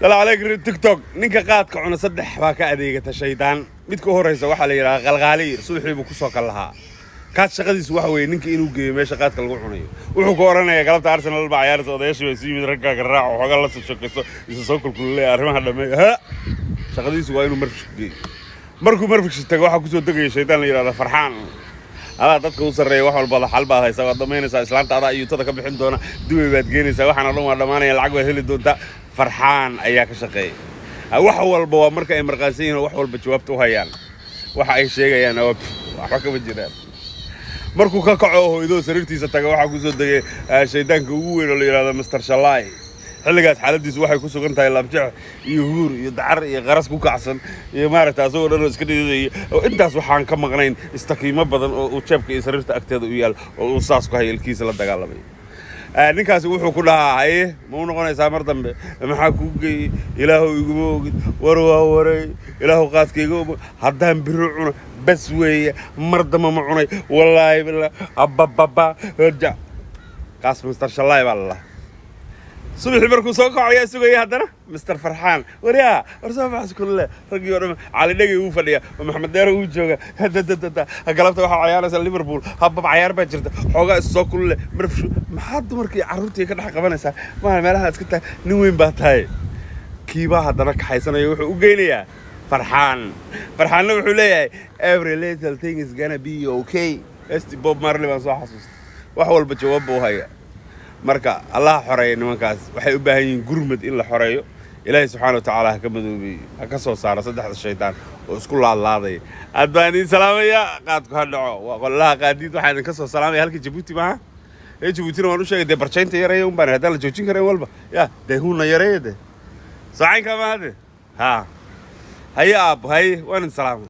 سلام عليكم تيك توك نينكا قادك عنا صدح باكا أديقة شيطان ميدكو هو رئيسة waxaa la yiraahdaa qalqaali suuxii buu ku soo kal lahaa kaad shaqadiisu waxa weey ninka inuu geeyo meesha qaadka lagu cunayo wuxuu ku oranayaa galabta Arsenal baa ciyaaraysa odayaashu way siimid ragga garaac oo xogaa la soo shaqeyso isa soo kulkulay arrimaha dhamay ha shaqadiisu waa inuu markuu marfish tago waxa ku soo dagay shaytaan la yiraahdaa farxaan ala dadka u sareeyo wax walba xal baa haysa waa dhameynaysa islaanta adaa iyo tada ka bixin doona duway baad geenaysa waxana dhan waa dhamaanaya lacag waa heli doonta farxaan ayaa ka shaqeeyay wax walba waa marka ay marqaasiin wax walba jawaabta u hayaan waxa ay sheegayaan waxa ka jiraan markuu ka kaco hooyado sariirtiisa taga waxa ku soo dagay shaydaanka ugu weyn oo la yiraahdo Mr. Shalay xilligaas xaaladiisu waxay ku sugan tahay laabjeex iyo huur iyo dacar iyo qaras ku kacsan iyo maaragtay asoo dhan iska dhigay intaas waxaan ka maqnayn istaqiimo badan oo uu jeebka iyo sariirta agteeda u yaal oo uu saas ku hayelkiisa la dagaalamay ninkaasi wuxuu ku dhahay ma uu noqonaysaa mar dambe maxaa ku geey ilaahu igu ogid waray ilaahu qaadkayga haddaan biro cuno bas weeye mar dambe ma cunay wallaahi billah abba hada kaas Mr. Shalay baa صبحي بركو سوق عيا سوق يا هدنا مستر فرحان وريا ورسام فحص كله رجي ورم علي دقي وفديا ومحمد دير وجوجا هدا قلبت waxa ciyaaraysa Liverpool habab ciyaar ba jirta xogaa soo kulle marfshu maxaad markii carruurtii ka dhax qabanaysa ma meelaha iska taa nin weyn baa tahay kiiba hadana ka xaysanayo wuxuu u geynayaa farxaan wuxuu leeyahay every little thing is gonna be okay esti Bob Marley baan soo xasuustay wax walba jawaab buu hayaa marka Allah xoreeyay nimankaas waxay u baahan yihiin gurmad in la xoreeyo Ilaahay subhanahu wa ta'ala ka madoobiyo ka soo saaro saddexda shaytaan oo isku laalaaday adbaani salaamaya qaadku ha dhaco waa wallahi qaadid waxaan ka soo salaamay halka Djibouti ma Djibouti waan u sheegay barchaynta yareeyo baan hadal la joojin karay walba ya deehuna yareeyade saacin kama hade ha haya ab hay waan salaam